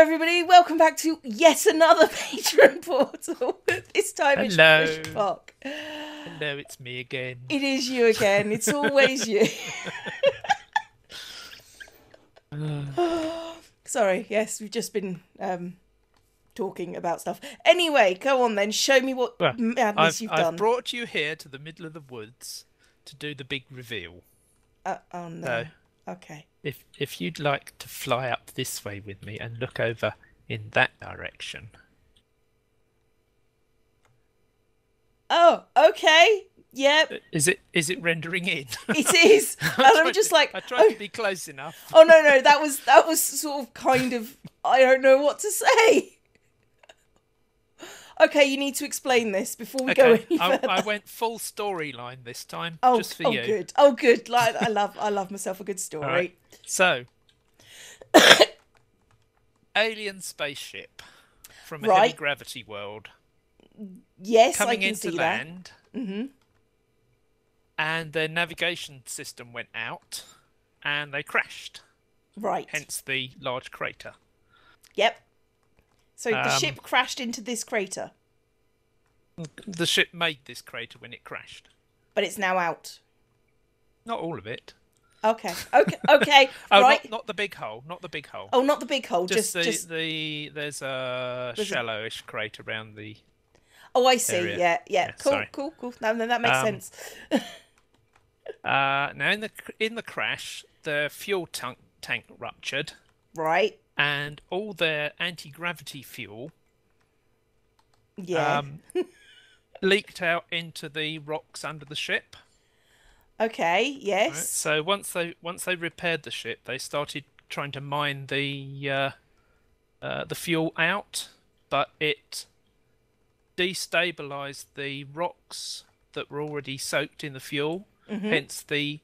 everybody, welcome back to yet another Patron portal. This time it's Phssthpok. Hello, it's me again. It is you again. It's always you. Sorry, yes, we've just been talking about stuff. Anyway, go on then, show me what madness you've done. I've brought you here to the middle of the woods to do the big reveal. Oh no. So, okay. If you'd like to fly up this way with me and look over in that direction. Oh, okay. Yep. Is it rendering in? It is. And I'm just like, I tried to be close enough. Oh no, that was sort of kind of, I don't know what to say. Okay, you need to explain this before we go any further. I went full storyline this time, oh, just for you. Good. Oh, good. Like, I love myself a good story. Right. So, alien spaceship from a heavy gravity world. Yes, coming I can into see land. That. Mm-hmm. And their navigation system went out, and they crashed. Right. Hence the large crater. Yep. So the ship crashed into this crater. The ship made this crater when it crashed. But it's now out. Not all of it. Okay. Okay. Oh, right. not the big hole. Not the big hole. Oh, not the big hole. Just there's a shallowish crater around the. Oh, I see. Area. Yeah. Cool. No, then that makes sense. Now in the crash, the fuel tank ruptured. Right. And all their anti-gravity fuel leaked out into the rocks under the ship. Okay, yes. Right, so once they repaired the ship, they started trying to mine the fuel out, but it destabilized the rocks that were already soaked in the fuel, hence the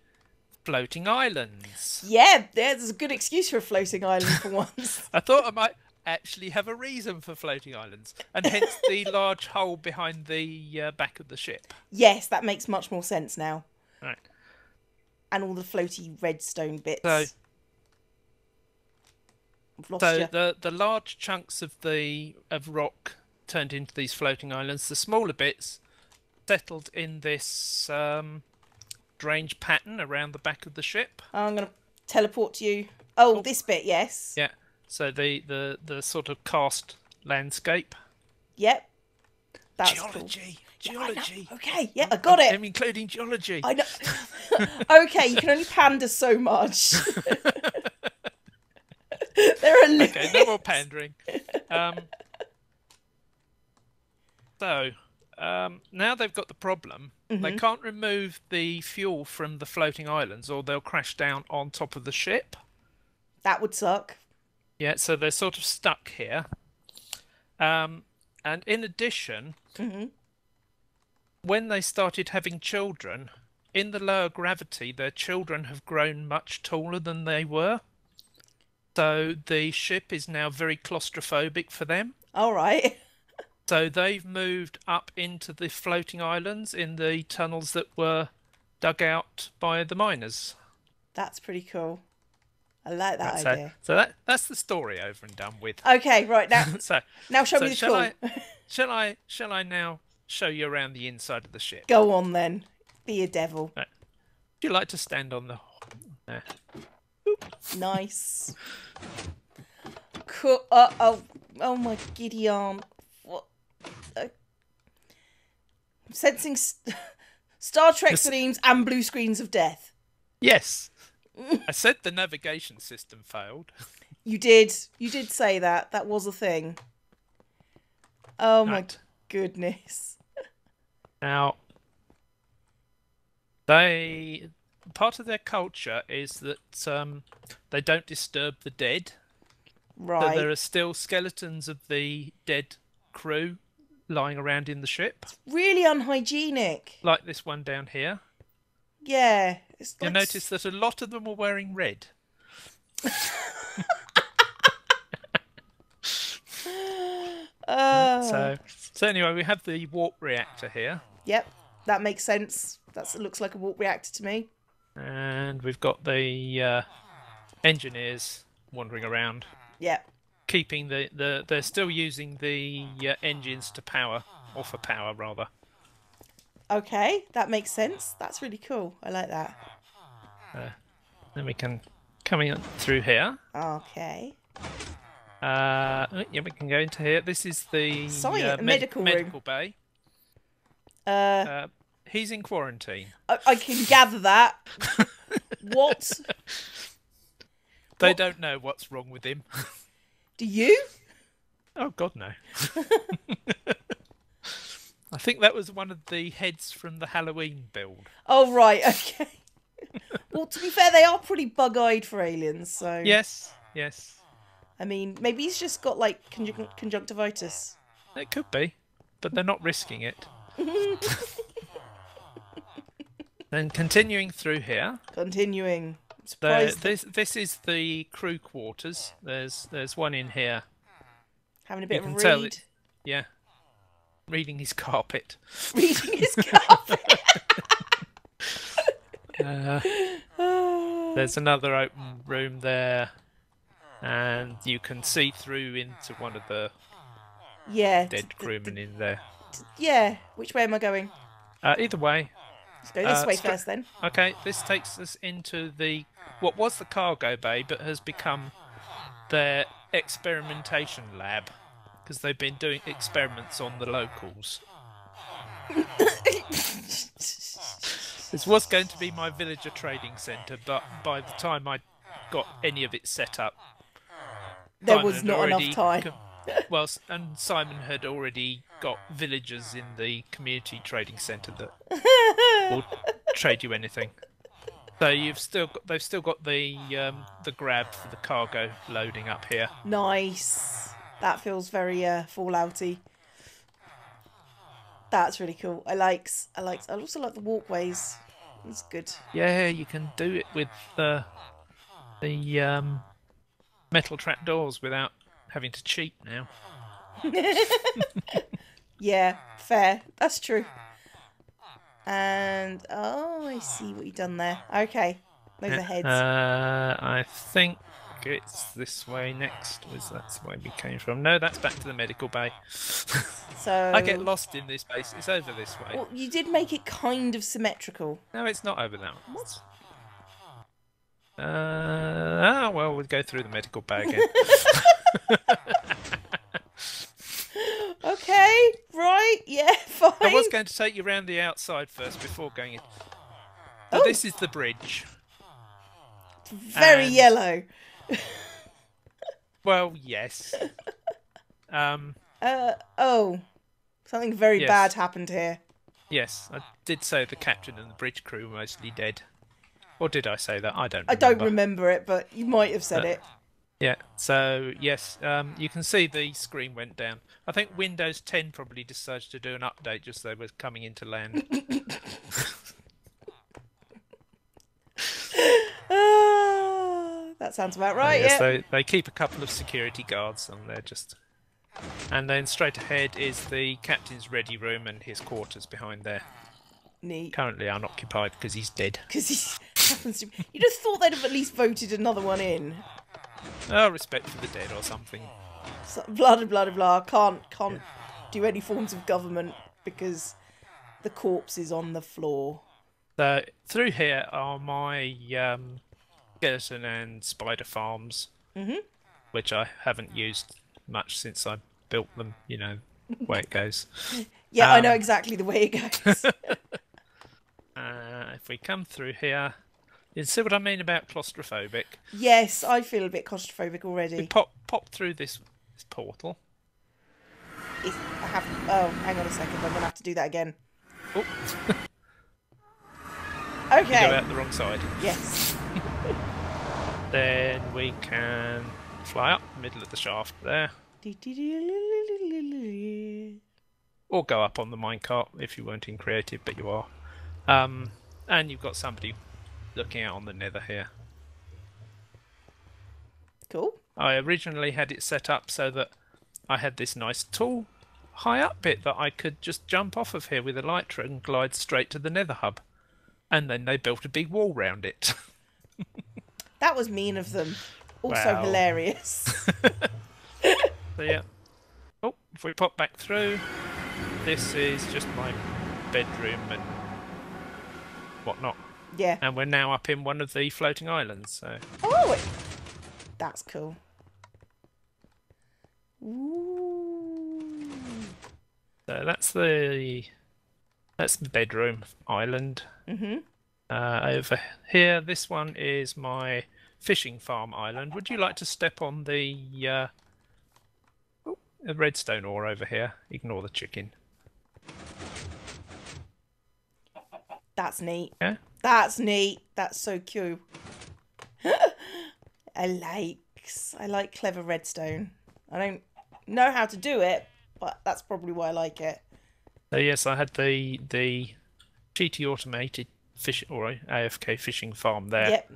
floating islands. Yeah, there's a good excuse for a floating island for once. I thought I might actually have a reason for floating islands, and hence the large hole behind the back of the ship. Yes, that makes much more sense now. Right. And all the floaty redstone bits. So you. the large chunks of rock turned into these floating islands. The smaller bits settled in this strange pattern around the back of the ship. I'm going to teleport to you. Oh, this bit, yes. Yeah. So the sort of karst landscape. Yep. That's geology. Cool. Geology. Yeah, okay, yeah, I got it. I'm including geology. I know. Okay, you can only pander so much. There are limits. Okay, no more pandering. Now they've got the problem. They can't remove the fuel from the floating islands or they'll crash down on top of the ship. That would suck. Yeah, so they're sort of stuck here. And in addition, when they started having children, in the lower gravity, their children have grown much taller than they were. So the ship is now very claustrophobic for them. All right. So they've moved up into the floating islands in the tunnels that were dug out by the miners. That's pretty cool. I like that idea. So that's the story over and done with. Okay, right now. Now show me the cool. Shall I now show you around the inside of the ship? Go on then. Be a devil. Right. Would you like to stand on the? Nice. Cool. Oh my giddy arm. What? I'm sensing Star Trek themes and blue screens of death. Yes. I said the navigation system failed. You did say that. That was a thing. Oh my goodness. Now, part of their culture is that they don't disturb the dead. Right. So there are still skeletons of the dead crew lying around in the ship. It's really unhygienic. Like this one down here. Yeah. You'll notice that a lot of them are wearing red. So anyway, we have the warp reactor here. Yep, that makes sense. That looks like a warp reactor to me. And we've got the engineers wandering around. Yep. keeping they're still using the engines to power, or for power rather. Okay, that makes sense. That's really cool. I like that. Then we can coming through here. Okay. Yeah, we can go into here. This is the medical bay. He's in quarantine. I can gather that. What? They don't know what's wrong with him. Do you? Oh, God, no. I think that was one of the heads from the Halloween build. Oh, right, okay. Well, to be fair, they are pretty bug-eyed for aliens, so... Yes. I mean, maybe he's just got, like, conjunctivitis. It could be, but they're not risking it. Then continuing through here. Continuing. This is the crew quarters. There's one in here. Having a bit of a read. Yeah. Reading his carpet. Reading his carpet. There's another open room there, and you can see through into one of the dead crewmen in there. Yeah. Which way am I going? Either way. Let's go this way first, then. Okay, this takes us into what was the cargo bay, but has become their experimentation lab, because they've been doing experiments on the locals. This was going to be my villager trading centre, but by the time I got any of it set up, there was not enough time. Well, and Simon had already got villagers in the community trading centre that will trade you anything. So they've still got the grab for the cargo loading up here. Nice. That feels very Fallouty. That's really cool. I also like the walkways. It's good. Yeah, you can do it with the metal trapdoors without having to cheat now. Yeah, fair. That's true. And I see what you've done there. Okay, those are heads. I think it's this way next. That's where we came from? No, that's back to the medical bay. So I get lost in this base. It's over this way. Well, you did make it kind of symmetrical. No, it's not over that one. What? Well, we'll go through the medical bay again. Okay, right, yeah, fine. I was going to take you around the outside first before going in. But this is the bridge. Very yellow. Well, yes. Something very bad happened here. Yes, I did say the captain and the bridge crew were mostly dead. Or did I say that? I don't remember. I don't remember it, but you might have said it. Yeah, so yes, you can see the screen went down. I think Windows 10 probably decided to do an update just as they were coming into land. That sounds about right, yes, yeah. They keep a couple of security guards on there just... And then straight ahead is the captain's ready room and his quarters behind there. Neat. Currently unoccupied because he's dead. Because he happens to... You'd have thought they'd have at least voted another one in. Oh, respect for the dead or something. So, blah, blah, blah, blah. Can't do any forms of government because the corpse is on the floor. So, through here are my skeleton and spider farms, which I haven't used much since I built them, you know, the way it goes. Yeah, I know exactly the way it goes. If we come through here, you see what I mean about claustrophobic? Yes, I feel a bit claustrophobic already. We pop through this portal. Oh, hang on a second, I'm going to have to do that again. Oh. Okay. You go out the wrong side. Yes. Then we can fly up the middle of the shaft there. Or go up on the minecart if you weren't in creative, but you are. And you've got somebody looking out on the nether here. Cool. I originally had it set up so that I had this nice tall high up bit that I could just jump off of here with elytra and glide straight to the nether hub. And then they built a big wall round it. That was mean of them. Also hilarious. yeah. Oh, if we pop back through, this is just my bedroom and whatnot. Yeah. And we're now up in one of the floating islands. So. Oh, that's cool. Ooh. So that's the bedroom island. Over here, this one is my fishing farm island. Would you like to step on the redstone ore over here? Ignore the chicken. That's neat. Yeah. That's neat. That's so cute. I like clever redstone. I don't know how to do it, but that's probably why I like it. So yes, I had the cheaty automated fish or AFK fishing farm there. Yep.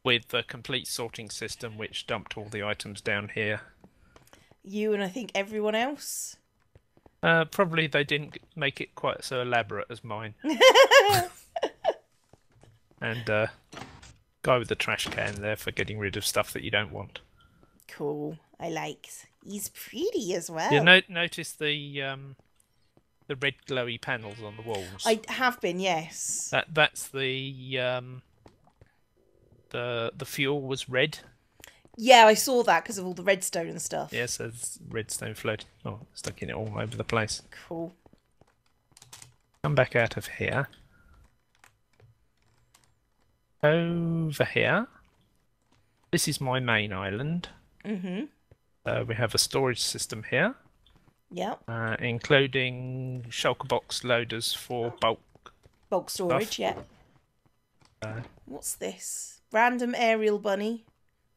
With the complete sorting system, which dumped all the items down here. You and I think everyone else. Probably they didn't make it quite so elaborate as mine. And guy with the trash can there for getting rid of stuff that you don't want. Cool. I like. He's pretty as well. You notice the red glowy panels on the walls. I have been, yes. That's the fuel was red. Yeah, I saw that because of all the redstone and stuff. Yes, yeah, there's redstone floating. Oh, stuck in it all over the place. Cool. Come back out of here. Over here. This is my main island. We have a storage system here. Yeah. Including shulker box loaders for bulk storage. Stuff. Yeah. What's this? Random aerial bunny,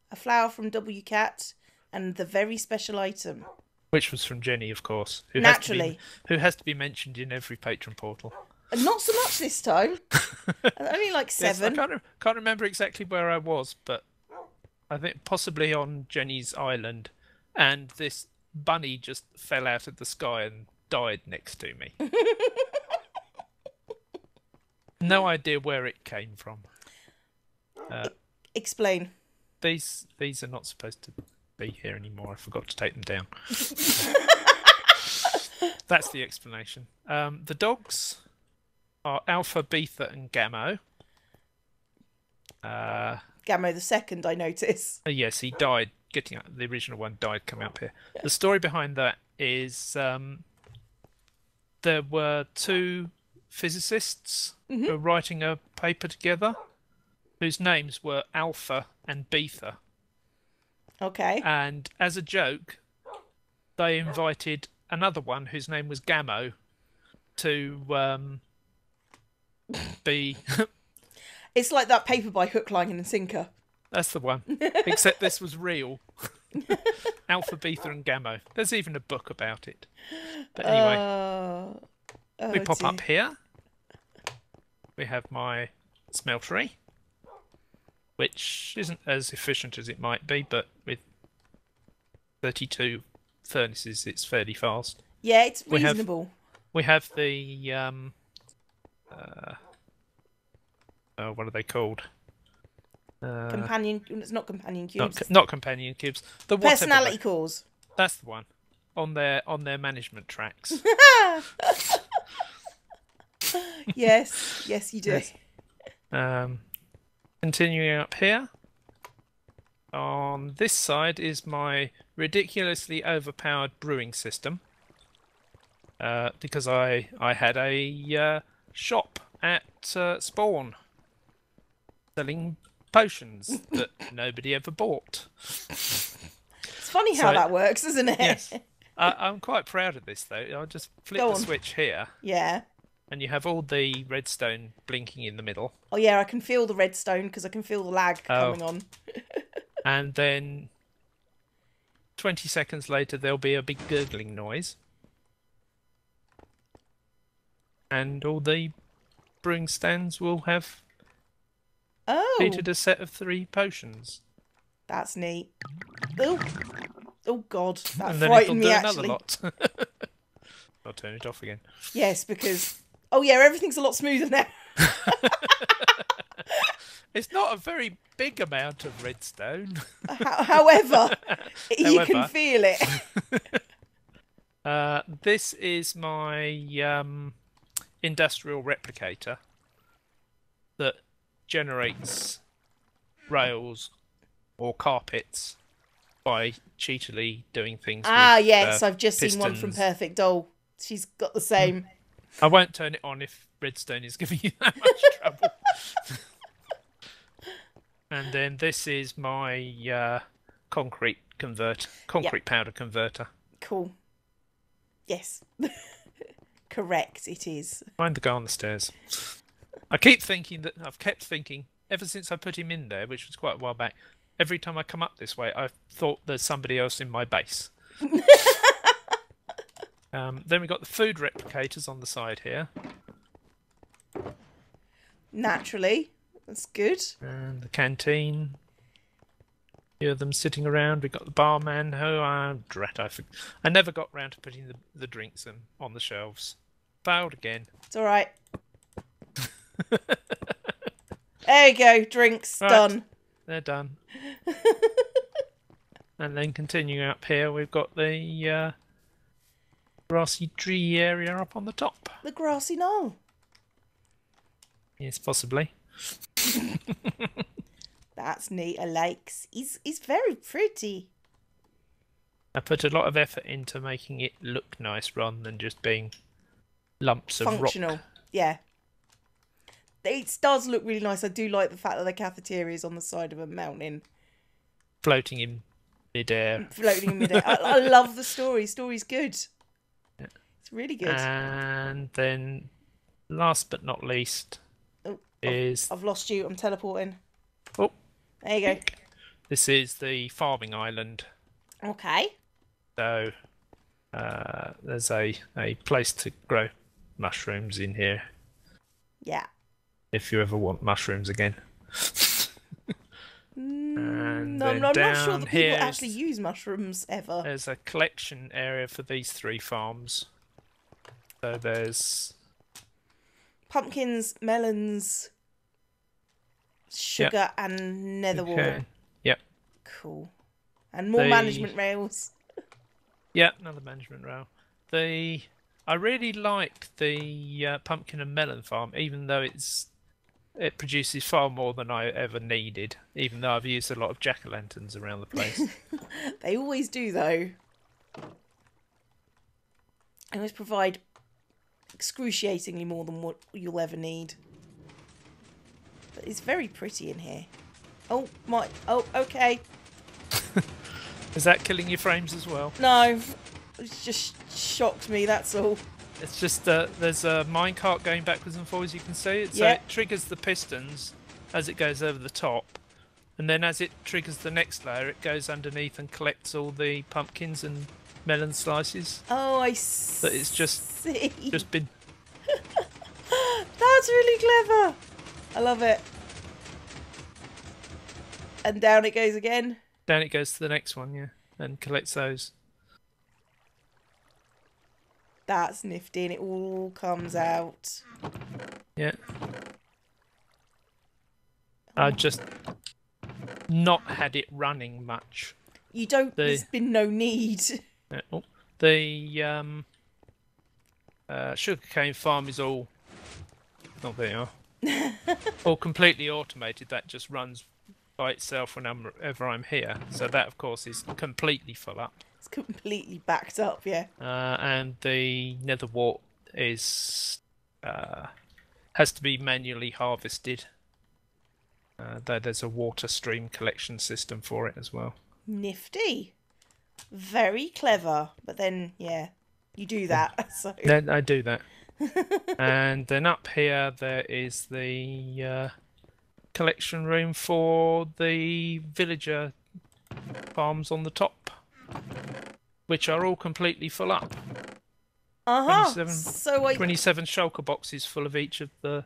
a flower from WCat, and the very special item. Which was from Jenny, of course. Naturally. Who has to be mentioned in every Patron portal. And not so much this time. Only like 7. Yes, I can't remember exactly where I was, but I think possibly on Jenny's island, and this bunny just fell out of the sky and died next to me. No idea where it came from. Explain. These are not supposed to be here anymore. I forgot to take them down. That's the explanation. The dogs are Alpha, Beta, and Gammo. Gammo the second, I notice. Yes, he died. Getting up, the original one died coming up here. The story behind that is there were 2 physicists who were writing a paper together, whose names were Alpha and Beta. Okay. And as a joke, they invited another one whose name was Gammo to be... It's like that paper by hook, line and sinker. That's the one. Except this was real. Alpha, Beta and Gammo. There's even a book about it. But anyway, we pop up here. We have my smeltery, which isn't as efficient as it might be, but with 32 furnaces, it's fairly fast. Yeah, it's reasonable. We have the what are they called? Companion. It's not companion cubes. Not companion cubes. The personality cores. That's the one. On their Yes, management tracks. yes, you do. Yes. Continuing up here. On this side is my ridiculously overpowered brewing system. Because I had a shop at Spawn selling potions that nobody ever bought. It's funny how that works, isn't it? Yes. I'm quite proud of this, though. I'll just flip the switch here. Yeah. And you have all the redstone blinking in the middle. Oh, yeah, I can feel the redstone because I can feel the lag coming on. And then 20 seconds later, there'll be a big gurgling noise. And all the brewing stands will have heated a set of 3 potions. That's neat. Oh, God, that and then frightened me, another actually. lot. I'll turn it off again. Yes, because... Oh, yeah, everything's a lot smoother now. It's not a very big amount of redstone. However, you can However, feel it. this is my industrial replicator that generates rails or carpets by cheatily doing things with Yes, I've just seen one from pistons. Perfect Doll. She's got the same. I won't turn it on if redstone is giving you that much trouble. And then this is my concrete powder converter. Cool. Yes. Correct, it is. Find the guy on the stairs. I've kept thinking ever since I put him in there, which was quite a while back. Every time I come up this way, I've thought there's somebody else in my base. Then we've got the food replicators on the side here. Naturally. That's good. And the canteen. A few of them sitting around. We've got the barman who I never got round to putting the drinks on the shelves. Failed again. It's alright. There you go. Drinks. Right, done. They're done. And then continuing up here, we've got the grassy tree area up on the top. The grassy knoll. Yes, possibly. That's neat. I likes. He's very pretty. I put a lot of effort into making it look nice rather than just being lumps of Functional. rock. Yeah. It does look really nice. I do like the fact that the cafeteria is on the side of a mountain. Floating in midair. Floating in midair. I love the story. Story's good. Yeah. It's really good. And then, last but not least, is... I've lost you. I'm teleporting. Oh. There you go. This is the farming island. Okay. So, there's a place to grow mushrooms in here. Yeah. If you ever want mushrooms again. And No, I'm then not down sure that here people actually use mushrooms ever. There's a collection area for these 3 farms. So there's Pumpkins, melons, sugar, and netherwort. Okay. Yep. Cool. And more management rails. Yeah, another management rail. I really like the pumpkin and melon farm, even though it produces far more than I ever needed, even though I've used a lot of jack-o'-lanterns around the place. They always do, though. They always provide excruciatingly more than what you'll ever need. But it's very pretty in here. Oh, okay. Is that killing your frames as well? No, it's just shocked me, that's all. It's just there's a minecart going backwards and forwards, you can see it. So Yep. it triggers the pistons as it goes over the top. And then as it triggers the next layer, it goes underneath and collects all the pumpkins and melon slices. Oh, I see. But it's just been... That's really clever. I love it. And down it goes again. Down it goes to the next one, yeah. And collects those. That's nifty, and it all comes out. Yeah. I just not had it running much. You don't. There's been no need. The sugarcane farm is all... Oh, there you are. All completely automated. That just runs by itself whenever I'm here. So that, of course, is completely full up. It's completely backed up, yeah. And the netherwort is has to be manually harvested. There's a water stream collection system for it as well. Nifty. Very clever. But then, yeah, you do that. So. Then I do that. And then up here there is the collection room for the villager farms on the top, which are all completely full up. 27 shulker boxes full of each of the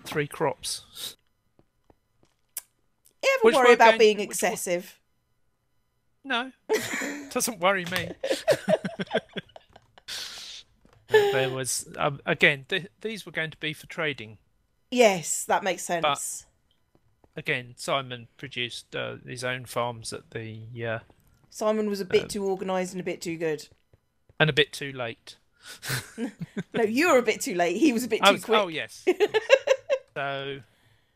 3 crops. You ever worry about being excessive? No, doesn't worry me. There was again. These were going to be for trading. Yes, that makes sense. again, Simon produced his own farms at the Simon was a bit too organised and a bit too good. and a bit too late. No, you were a bit too late. He was a bit too quick. Oh yes. So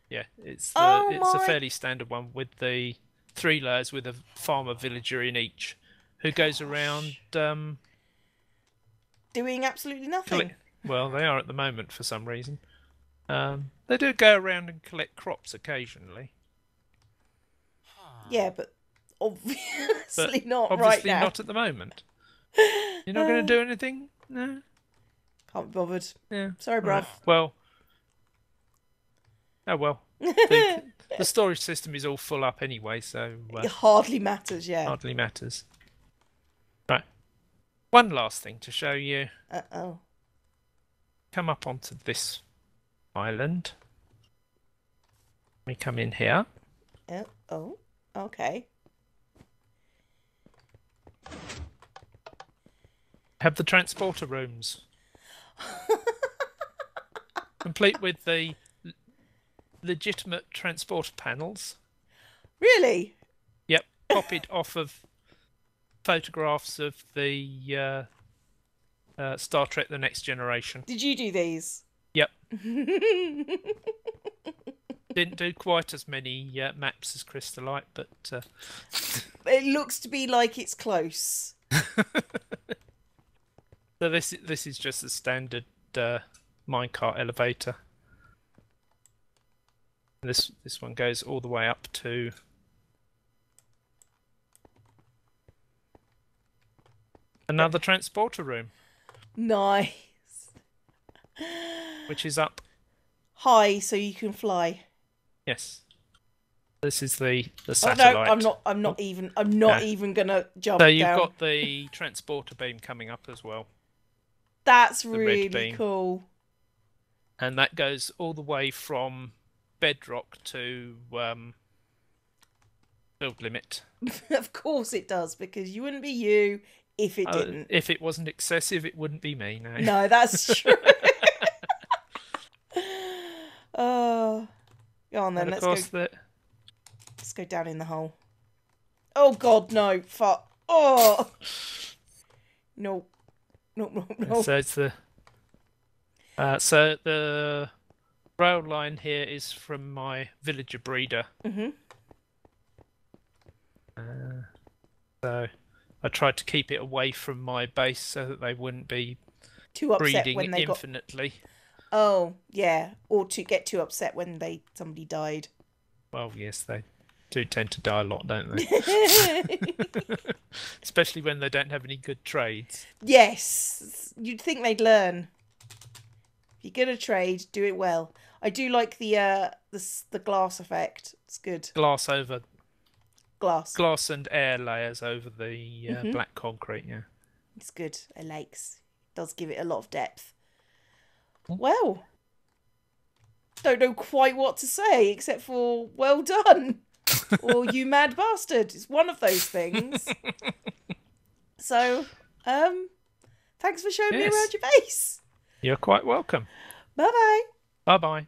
yeah, it's Oh a my. fairly standard one with the 3 layers with a farmer villager in each, who goes around. Doing absolutely nothing. Well, they are at the moment for some reason. They do go around and collect crops occasionally. Yeah, but obviously not Obviously right now. not at the moment. You're not going to do anything? No? Can't be bothered. Yeah. Sorry, bruv. Right. Well. Oh well. The storage system is all full up anyway, so It hardly matters, yeah. hardly matters. Right. One last thing to show you. Uh-oh. Come up onto this island. We come in here. Oh, okay. Have the transporter rooms. Complete with the legitimate transporter panels. Really? Yep, copied off of photographs of the Star Trek: The Next Generation. Did you do these? Yep. Didn't do quite as many maps as Crystallite, but It looks to be like it's close. so this is just a standard minecart elevator. This one goes all the way up to another transporter room, Nice. which is up. High, so you can fly. Yes. This is the Oh satellite. no, I'm not even gonna jump So you've down. got the transporter beam coming up as well. That's the red really beam. cool. And that goes all the way from bedrock to build limit. Of course it does, because you wouldn't be you if it didn't. If it wasn't excessive, it wouldn't be me. No. No, that's true. Oh, go on then. And of Let's course go down in the hole. Oh God, no! Fuck! Oh, no. So it's so the rail line here is from my villager breeder. Mhm. So I tried to keep it away from my base so that they wouldn't be Too upset breeding when they infinitely. Oh, yeah. Or to get too upset when somebody died. Well, yes, they do tend to die a lot, don't they? Especially when they don't have any good trades. Yes. You'd think they'd learn. If you're gonna trade, do it well. I do like the glass effect. It's good. Glass over Glass and air layers over the black concrete, yeah. It's good. It likes. It does give it a lot of depth. Well, don't know quite what to say except for well done, or you mad bastard. It's one of those things. So, thanks for showing me around your base. You're quite welcome. Bye bye. Bye bye.